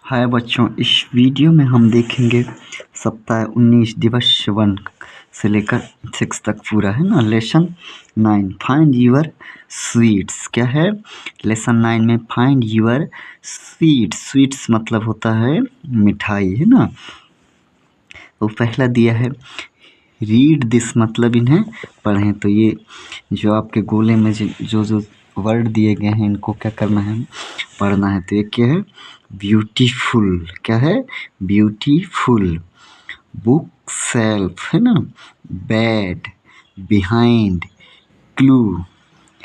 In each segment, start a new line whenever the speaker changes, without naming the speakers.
हाय बच्चों, इस वीडियो में हम देखेंगे सप्ताह 19 दिवस 1 से लेकर 6 तक पूरा है ना। Lesson 9 find your sweets. क्या है लेसन 9 में? Find your sweets. स्वीट्स मतलब होता है मिठाई, है ना। तो पहला दिया है रीड दिस, मतलब इन्हें पढ़ें। तो ये जो आपके गोले में जो वर्ड दिए गए हैं इनको क्या करना है? पढ़ना है। तो ये क्या है? ब्यूटीफुल। क्या है? ब्यूटीफुल। बुक सेल्फ, है ना। Bad, behind, clue,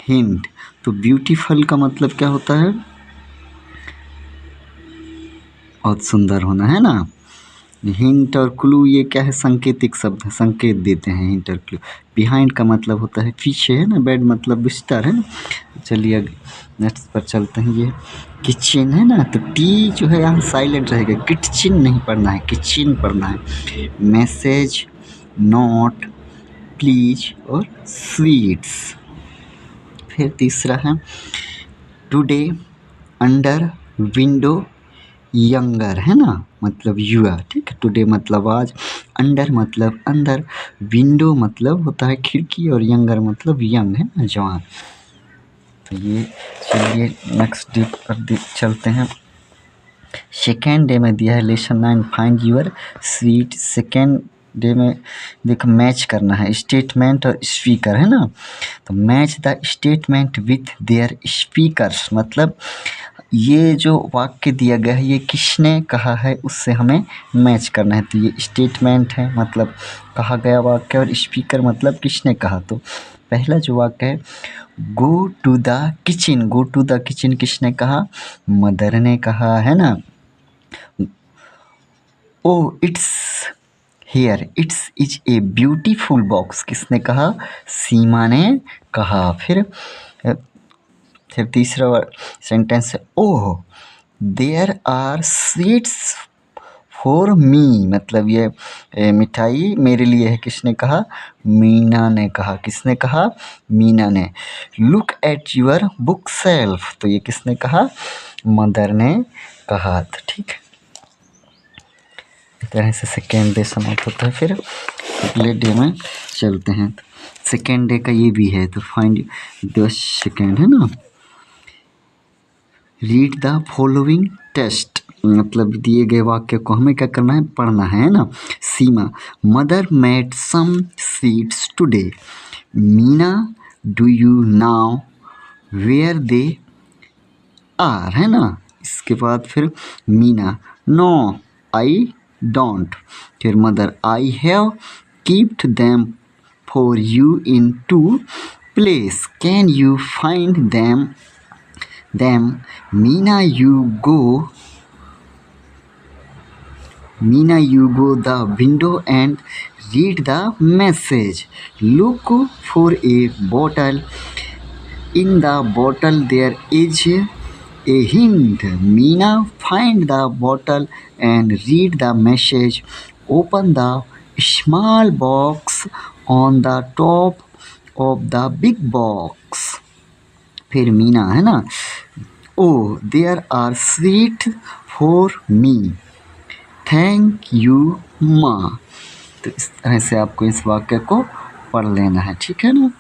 hint. तो ब्यूटीफुल का मतलब क्या होता है? बहुत सुंदर होना, है ना। हिंट और क्लू ये क्या है? सांकेतिक शब्द है, संकेत देते हैं हिंट और क्लू। बिहाइंड का मतलब होता है पीछे, है ना। बैड मतलब बिस्तर, है ना। चलिए नेक्स्ट पर चलते हैं। ये किचन है ना, तो टी जो है यहाँ साइलेंट रहेगा। किचन नहीं पढ़ना है, किचन पढ़ना है। मैसेज, नोट, प्लीज और स्वीट्स। फिर तीसरा है टुडे, अंडर, विंडो, यंगर, है ना, मतलब युवा। ठीक है। टुडे मतलब आज, अंडर मतलब अंदर, विंडो मतलब होता है खिड़की और यंगर मतलब यंग, है ना, जवान। तो ये चलिए नेक्स्ट डे पर चलते हैं। सेकेंड डे में दिया है lesson 9 find your sweet. Second day में देखो मैच करना है स्टेटमेंट और स्पीकर, है ना। तो match the statement with their speakers, मतलब ये जो वाक्य दिया गया है ये किसने कहा है उससे हमें मैच करना है। तो ये स्टेटमेंट है, मतलब कहा गया वाक्य, और स्पीकर मतलब किसने कहा। तो पहला जो वाक्य है go to the kitchen. Go to the kitchen किसने कहा? मदर ने कहा, है ना। Oh it's here, it's is a beautiful box किसने कहा? सीमा ने कहा। फिर तीसरा सेंटेंस है oh there are sweets for me, मतलब ये मिठाई मेरे लिए है किसने कहा? मीना ने कहा। किसने कहा? मीना ने। Look at your book shelf, तो ये किसने कहा? मदर ने कहा। तो ठीक है, इस तरह से सेकेंड डे समाप्त होता है। फिर अगले डे में चलते हैं। सेकेंड डे का ये भी है, तो फाइंड द सेकेंड, है ना। रीड द फॉलोइंग टेस्ट, मतलब दिए गए वाक्य को हमें क्या करना है? पढ़ना है ना। Seema, mother made some sweets today. Meena, do you know where they are, है ना। इसके बाद फिर मीना, नो आई डोंट। फिर mother, I have keeped them for you in two place, can you find them them? Meena, you go the window and read the message. Look for a bottle. In the bottle there is a hint. Meena, find the bottle and read the message. Open the small box on the top of the big box. फिर मीना, है ना, oh there are sweet for me, thank you माँ। तो इस तरह से आपको इस वाक्य को पढ़ लेना है, ठीक है ना।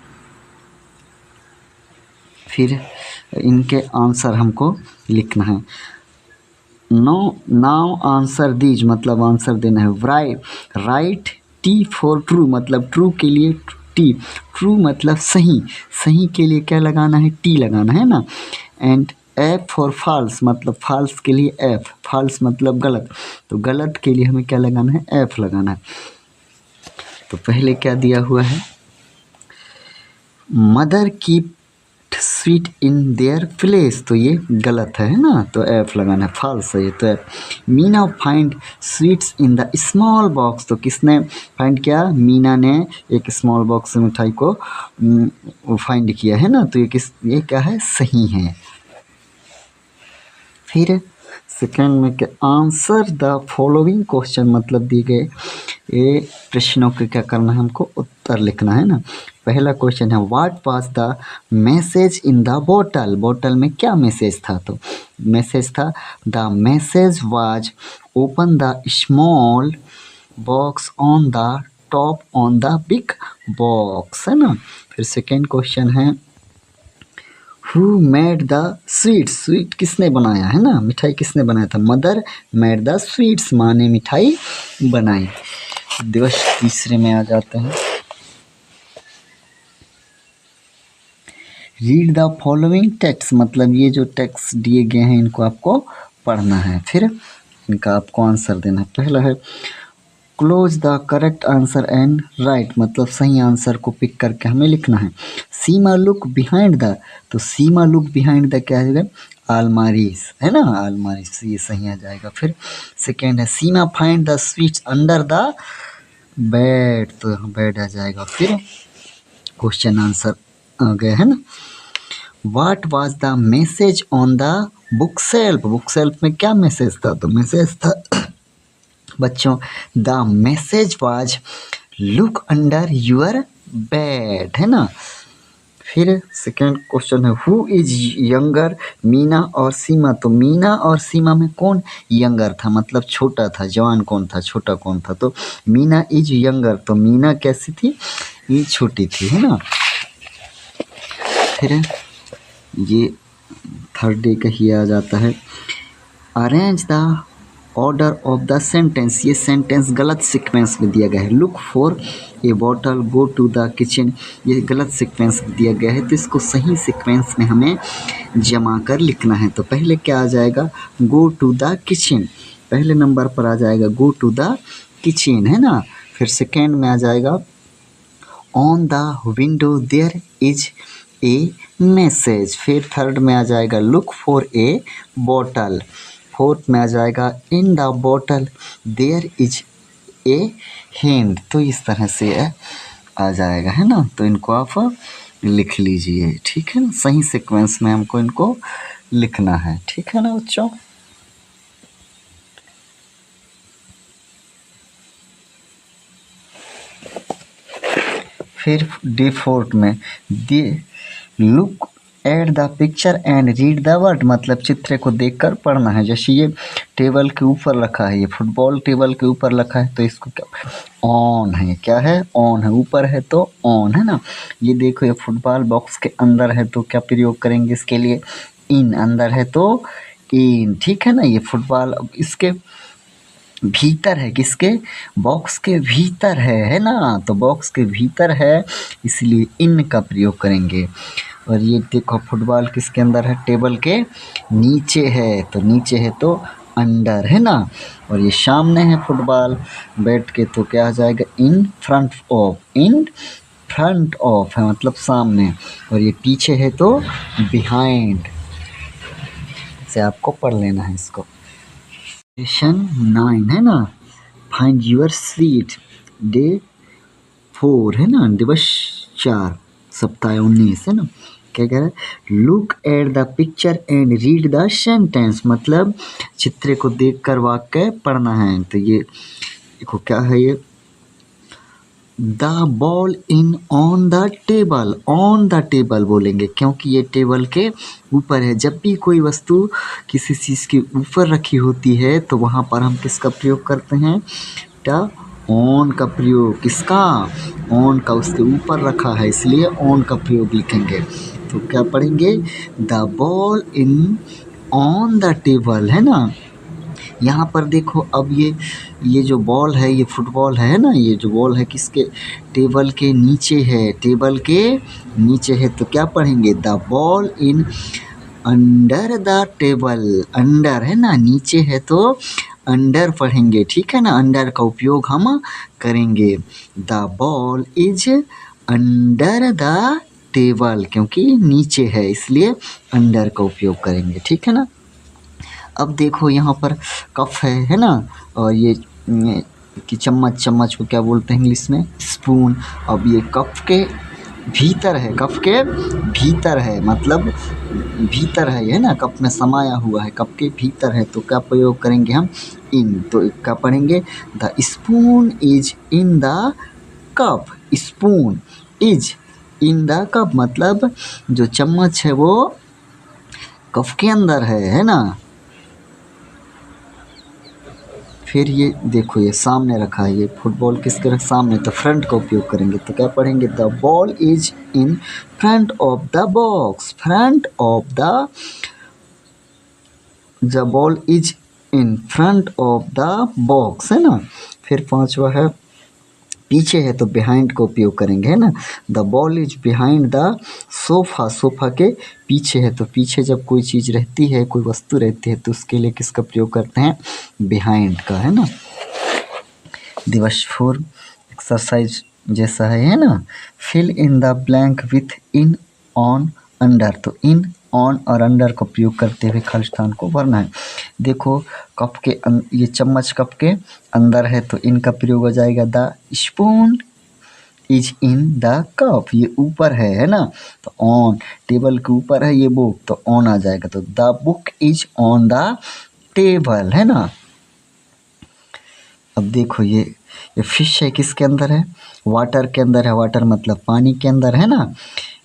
फिर इनके आंसर हमको लिखना है। नाउ आंसर दीज, मतलब आंसर देना है। राइट टी फॉर ट्रू, मतलब ट्रू के लिए टी, ट्रू मतलब सही, सही के लिए क्या लगाना है? टी लगाना है ना। एंड एफ फॉर फॉल्स, मतलब फॉल्स के लिए एफ, फॉल्स मतलब गलत, तो गलत के लिए हमें क्या लगाना है? एफ लगाना है। तो पहले क्या दिया हुआ है? Mother keep sweet in their place, तो ये गलत है ना, तो एफ लगाना है। फॉल्स है ये, तो F. Meena find sweets in the small box, तो किसने फाइंड किया? मीना ने एक स्मॉल बॉक्स में मिठाई को फाइंड किया, है ना। तो ये क्या है? सही है। फिर सेकेंड में क्या? आंसर द फॉलोइंग क्वेश्चन, मतलब दिए गए ये प्रश्नों के क्या करना है? हमको उत्तर लिखना है ना। पहला क्वेश्चन है what was the message in the bottle. Bottle में क्या मैसेज था? तो मैसेज था the message was open the small box on the top on the big box, है ना। फिर सेकेंड क्वेश्चन है who made the sweets. Sweet किसने बनाया, है ना, मिठाई किसने बनाया था? मदर मेड द स्वीट्स, माँ ने मिठाई बनाई। दिवस तीसरे में आ जाते हैं। रीड द फॉलोइंग टेक्स्ट, मतलब ये जो टेक्स्ट दिए गए हैं इनको आपको पढ़ना है, फिर इनका आपको आंसर देना है। पहला है close the correct answer and right, मतलब सही आंसर को पिक करके हमें लिखना है। सीमा लुक बिहाइंड द, तो सीमा लुक बिहाइंड द क्या है? अलमारीज, है ना, अलमारीज, ये सही आ जाएगा। फिर सेकेंड है Seema find the sweets under the bed, तो बेड आ जाएगा। फिर क्वेश्चन आंसर आ गए, है ना। What was the message on the bookshelf. Bookshelf में क्या मैसेज था? तो मैसेज था बच्चों the message was look under your bed, है ना। फिर सेकेंड क्वेश्चन है हु इज यंगर, मीना और सीमा। तो मीना और सीमा में कौन यंगर था, मतलब छोटा था, जवान कौन था, छोटा कौन था? तो मीना इज यंगर, तो मीना कैसी थी? ये छोटी थी, है ना। फिर ये थर्ड डे का ही आ जाता है arrange the order of the sentence. ये सेंटेंस गलत सीक्वेंस में दिया गया है। Look for a bottle, go to the kitchen, ये गलत सीक्वेंस में दिया गया है, तो इसको सही सीक्वेंस में हमें जमा कर लिखना है। तो पहले क्या आ जाएगा? गो टू द किचन, पहले नंबर पर आ जाएगा गो टू द किचन, है ना। फिर सेकेंड में आ जाएगा on the window there is a message. फिर थर्ड में आ जाएगा look for a bottle. Fourth में आ जाएगा in the bottle there is a hand. तो इस तरह से आ जाएगा, है ना। तो इनको आप लिख लीजिए, ठीक है ना, सही सीक्वेंस में हमको इनको लिखना है, ठीक है ना बच्चों। फिर डे फोर्थ में they look at the picture and read the word, मतलब चित्र को देखकर पढ़ना है। जैसे ये टेबल के ऊपर रखा है, ये फुटबॉल टेबल के ऊपर रखा है, तो इसको क्या ऑन है, क्या है? ऑन है। ऊपर है तो ऑन, है ना। ये देखो ये फुटबॉल बॉक्स के अंदर है तो क्या प्रयोग करेंगे इसके लिए? इन, अंदर है तो इन, ठीक है ना। ये फुटबॉल इसके भीतर है, किसके? बॉक्स के भीतर है ना। तो बॉक्स के भीतर है इसलिए इन का प्रयोग करेंगे। और ये देखो फुटबॉल किसके अंदर है? टेबल के नीचे है, तो नीचे है तो अंडर, है ना। और ये सामने है फुटबॉल बैठ के, तो क्या आ जाएगा? In front of, in front of है मतलब सामने, और ये पीछे है तो बिहाइंड से आपको पढ़ लेना है इसको। क्वेश्चन 9 है ना, फाइंड यूर सीट, डे 4 है ना, दिवस 4, सप्ताह 19, है ना। क्या कह रहा है? Look at the picture and read the sentence, मतलब चित्र को देखकर वाक्य पढ़ना है। तो ये देखो क्या है, ये the ball in on the table, on the table बोलेंगे क्योंकि ये टेबल के ऊपर है। जब भी कोई वस्तु किसी चीज़ के ऊपर रखी होती है तो वहाँ पर हम किसका प्रयोग करते हैं? द ऑन का प्रयोग। किसका? ऑन का, उसके ऊपर रखा है इसलिए ऑन का प्रयोग लिखेंगे। तो क्या पढ़ेंगे? The ball in on the table, है ना। यहाँ पर देखो अब ये जो बॉल है ये फुटबॉल है ना, ये जो बॉल है किसके? टेबल के नीचे है, टेबल के नीचे है, तो क्या पढ़ेंगे? The ball in under the table, under है ना, नीचे है तो अंडर पढ़ेंगे, ठीक है ना। अंडर का उपयोग हम करेंगे। The ball is under the table, क्योंकि नीचे है इसलिए अंडर का उपयोग करेंगे, ठीक है ना। अब देखो यहाँ पर कप है ना, और ये कि चम्मच को क्या बोलते हैं इंग्लिश में? स्पून। अब ये कप के भीतर है, कप के भीतर है मतलब भीतर है ना, कप में समाया हुआ है, कप के भीतर है, तो क्या प्रयोग करेंगे हम? इन। तो क्या पढ़ेंगे? The spoon is in the cup, spoon is in the cup मतलब जो चम्मच है वो कप के अंदर है ना। फिर ये देखो ये सामने रखा है, ये फुटबॉल किसके सामने, तो फ्रंट का उपयोग करेंगे तो क्या पढ़ेंगे, the ball is in front of the box, front of the ball is in front of the box है ना। फिर पांचवा है पीछे है तो बिहाइंड का उपयोग करेंगे है ना, the ball is behind the sofa, sofa के पीछे है तो पीछे जब कोई चीज़ रहती है, कोई वस्तु रहती है तो उसके लिए किसका प्रयोग करते हैं, बिहाइंड का है ना। दिवस 4 एक्सरसाइज जैसा है ना, fill in the blank with in on under, तो इन ऑन और अंडर का प्रयोग करते हुए खाली स्थान को भरना है। देखो कप के ये चम्मच कप के अंदर है तो इनका प्रयोग हो जाएगा, the spoon is in the cup, ये ऊपर है ना, तो ऑन, टेबल के ऊपर है ये बुक तो ऑन आ जाएगा, तो the book is on the table है ना। अब देखो ये फिश है किसके अंदर है, वाटर के अंदर है, वाटर मतलब पानी के अंदर है ना,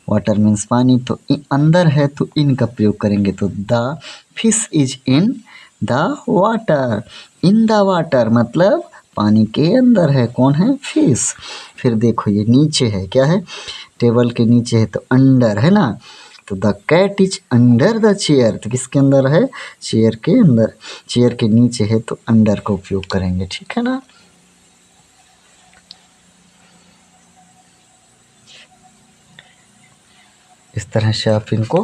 वाटर मीन्स पानी, तो अंदर है तो इन का प्रयोग करेंगे, तो the fish is in the water, in the water मतलब पानी के अंदर है, कौन है, फिश। फिर देखो ये नीचे है, क्या है, टेबल के नीचे है तो अंडर है ना, तो the cat is under the chair, तो किसके अंदर है, चेयर के अंदर, चेयर के नीचे है तो अंडर का उपयोग करेंगे, ठीक है ना। इस तरह से आप इनको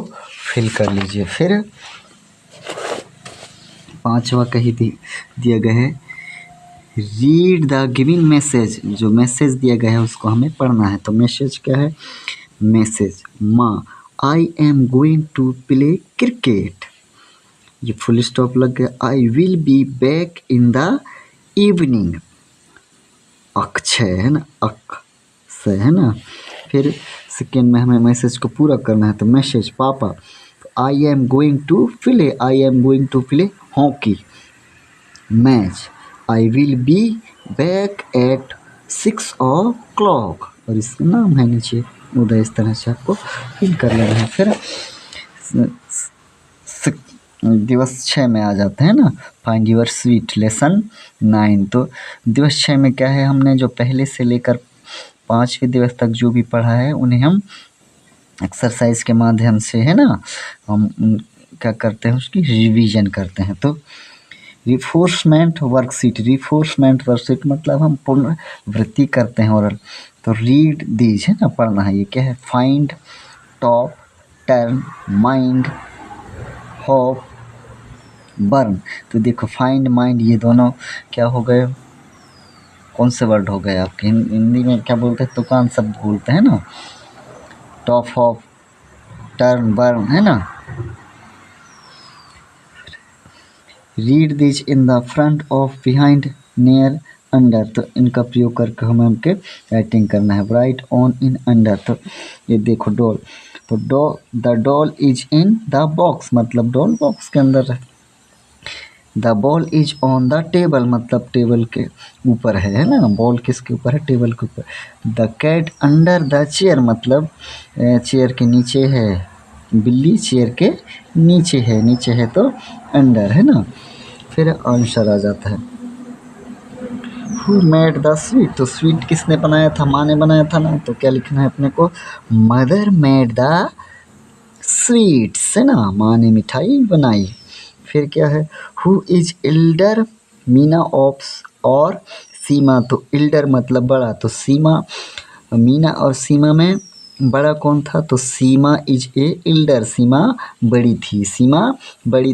फिल कर लीजिए। फिर पांचवा कही दिया गया है, रीड द गिविंग मैसेज, जो मैसेज दिया गया है उसको हमें पढ़ना है, तो मैसेज क्या है, मैसेज माँ I am going to play cricket, ये फुल स्टॉप लग गया, I will be back in the evening, Akshay है ना, अक से है ना। फिर सेकेंड में हमें मैसेज को पूरा करना है, तो मैसेज पापा, I am going to play, I am going to play hockey match, I will be back at 6 o'clock, और इसका नाम है नीचे उदय, इस तरह से आपको फिल कर लेना है। फिर दिवस 6 में आ जाते हैं ना, फाइंड योर स्वीट, लेसन 9, तो दिवस 6 में क्या है, हमने जो पहले से लेकर 5वें दिवस तक जो भी पढ़ा है उन्हें हम एक्सरसाइज के माध्यम से है ना, हम क्या करते हैं, उसकी रिवीजन करते हैं। तो रिफोर्समेंट वर्कशीट, रिफोर्समेंट वर्कशीट मतलब हम पुनरावृत्ति करते हैं ओरल, तो रीड दीज है ना, पढ़ना है, ये क्या है, find, top, turn, mind, hope, burn, तो देखो फाइंड माइंड ये दोनों क्या हो गए, कौन से वर्ड हो गए आपके, हिंदी में क्या बोलते हैं, तुकान शब्द बोलते हैं ना, टॉप, हॉप, टर्न, बर्न है ना। Read this in the front of, behind, near, under, तो इनका प्रयोग करके हमें हमके राइटिंग करना है, राइट, ऑन, इन, अंडर, तो ये देखो डॉल, तो the doll is in the box मतलब डॉल बॉक्स के अंदर है, the ball is on the table मतलब टेबल के ऊपर है ना, बॉल किसके ऊपर है, टेबल के ऊपर, the cat under the chair मतलब चेयर के नीचे है, बिल्ली चेयर के नीचे है तो अंडर है ना। फिर आंसर आ जाता है, हु मेड द स्वीट, तो स्वीट किसने बनाया था, माँ ने बनाया था ना, तो क्या लिखना है अपने को, मदर मेड द स्वीट्स है ना, माँ ने मिठाई बनाई। फिर क्या है, who is Elder, Meena of और सीमा, तो एल्डर मतलब बड़ा, तो सीमा, मीना और सीमा में बड़ा कौन था, तो सीमा इज ए एल्डर, सीमा बड़ी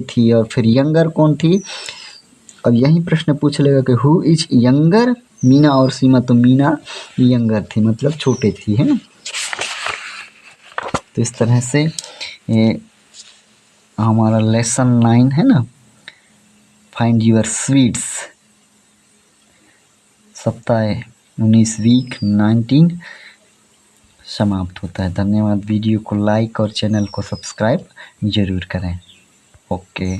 थी, और फिर यंगर कौन थी, अब यही प्रश्न पूछ लेगा कि हु इज यंगर, मीना और सीमा, तो मीना यंगर थी मतलब छोटे थी है ना। तो इस तरह से ये हमारा लेसन 9 है ना, फाइंड योर स्वीट्स, सप्ताह 19 वीक 19 समाप्त होता है। धन्यवाद। वीडियो को लाइक और चैनल को सब्सक्राइब जरूर करें। ओके।